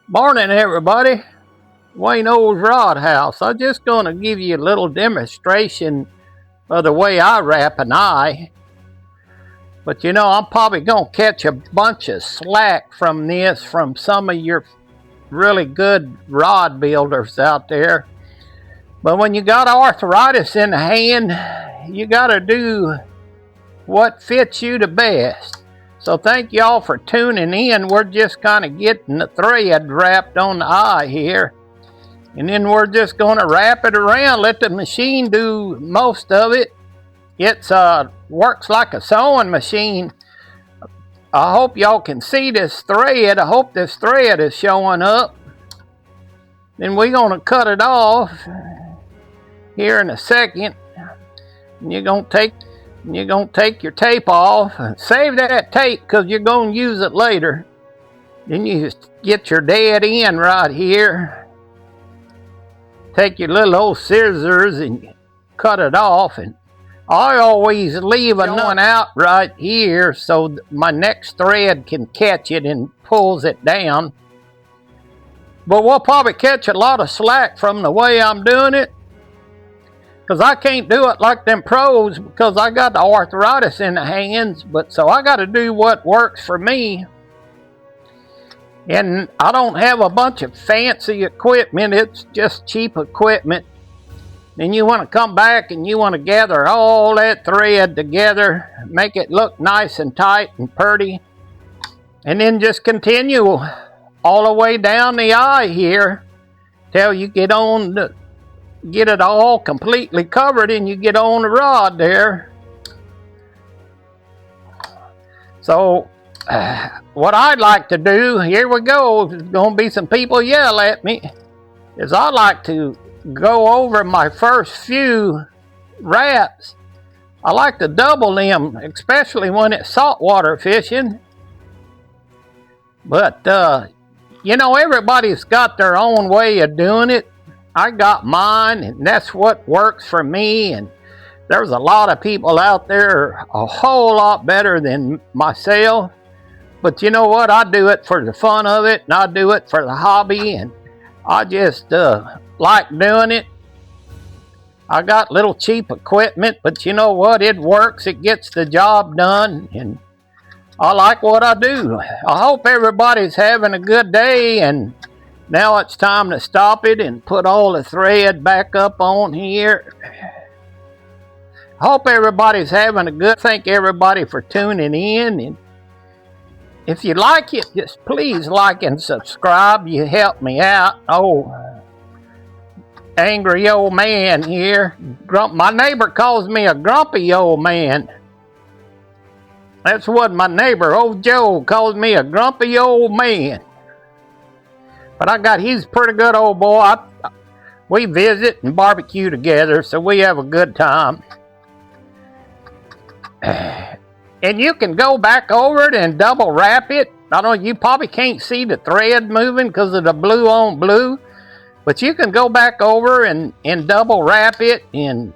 Morning, everybody. Wayne O's Rod House. I'm just going to give you a little demonstration of the way I wrap an eye. But I'm probably going to catch a bunch of slack from this from some of your really good rod builders out there. But when you got arthritis in the hand, you got to do what fits you the best. So thank y'all for tuning in. We're just kind of getting the thread wrapped on the eye here. And then we're just going to wrap it around, let the machine do most of it. It works like a sewing machine. I hope y'all can see this thread. I hope this thread is showing up. Then we're going to cut it off here in a second. And you're going to take your tape off. Save that tape because you're going to use it later. Then you just get your dead end right here. Take your little old scissors and cut it off. And I always leave a one out right here so my next thread can catch it and pulls it down. But we'll probably catch a lot of slack from the way I'm doing it, because I can't do it like them pros because I got the arthritis in the hands. But so I got to do what works for me. And I don't have a bunch of fancy equipment. It's just cheap equipment. Then you want to come back and you want to gather all that thread together, make it look nice and tight and pretty. And then just continue all the way down the eye here till you get it all completely covered and you get on the rod there. So what I'd like to do, here we go, there's going to be some people yell at me, is I like to go over my first few wraps. I like to double them, especially when it's saltwater fishing. But, everybody's got their own way of doing it. I got mine, and that's what works for me. And there's a lot of people out there a whole lot better than myself. But you know what? I do it for the fun of it, and I do it for the hobby, and I just like doing it. I got little cheap equipment, but you know what? It works. It gets the job done, and I like what I do. I hope everybody's having a good day, and now it's time to stop it and put all the thread back up on here. I hope everybody's having a good. Thank everybody for tuning in, and if you like it, just please like and subscribe. You help me out. Oh, angry old man here. My neighbor calls me a grumpy old man. That's what my neighbor, old Joe, calls me, a grumpy old man. But he's a pretty good old boy. We visit and barbecue together, so we have a good time. And you can go back over it and double wrap it. I don't know, you probably can't see the thread moving because of the blue on blue. But you can go back over and double wrap it and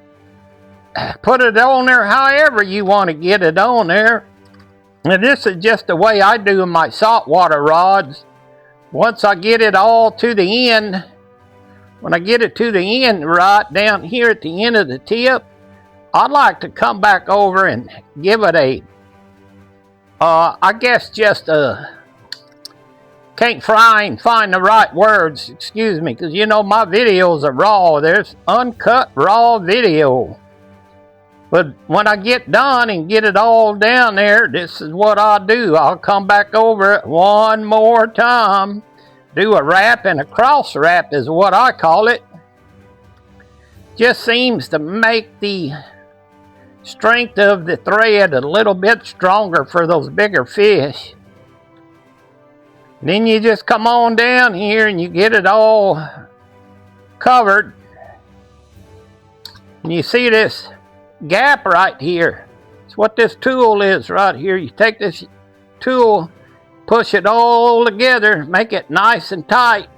put it on there however you want to get it on there. And this is just the way I do my saltwater rods. Once I get it all to the end, when I get it to the end right down here at the end of the tip, I'd like to come back over and give it can't find the right words, excuse me, because my videos are raw. There's uncut raw video. But when I get done and get it all down there, this is what I'll do. I'll come back over it one more time, do a wrap and a cross wrap is what I call it. Just seems to make the strength of the thread a little bit stronger for those bigger fish. Then you just come on down here and you get it all covered. And you see this gap right here. It's what this tool is right here. You take this tool, push it all together, make it nice and tight.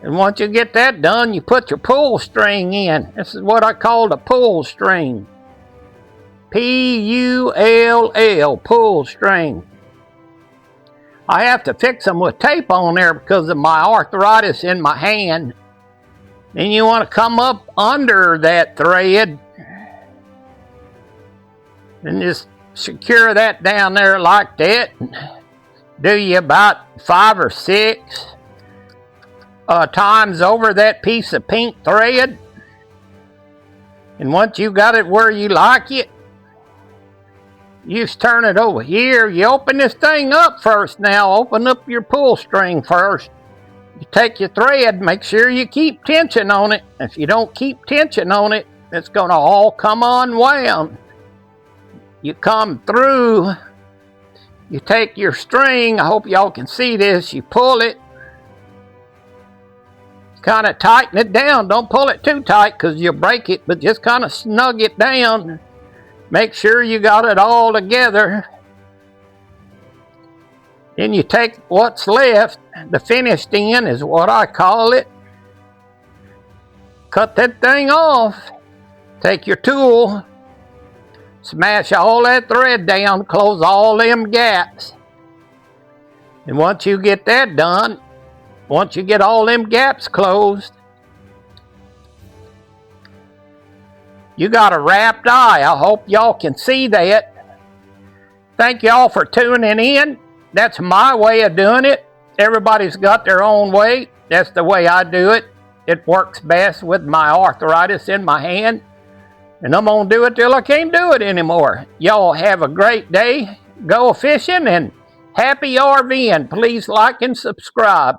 And once you get that done, you put your pull string in. This is what I call the pull string. P-U-L-L, pull string. I have to fix them with tape on there because of my arthritis in my hand. Then you want to come up under that thread and just secure that down there like that. Do you about 5 or 6 times over that piece of pink thread. And once you got it where you like it, you just turn it over here. You open this thing up first now. Open up your pull string first. You take your thread, make sure you keep tension on it. If you don't keep tension on it, it's going to all come unwound. You come through, you take your string, I hope y'all can see this, you pull it, kind of tighten it down. Don't pull it too tight because you'll break it, but just kind of snug it down. Make sure you got it all together. Then you take what's left, the finished end is what I call it. Cut that thing off. Take your tool, smash all that thread down, close all them gaps. And once you get that done, once you get all them gaps closed, you got a wrapped eye. I hope y'all can see that. Thank y'all for tuning in. That's my way of doing it. Everybody's got their own way. That's the way I do it. It works best with my arthritis in my hand. And I'm going to do it till I can't do it anymore. Y'all have a great day. Go fishing and happy RVing. Please like and subscribe.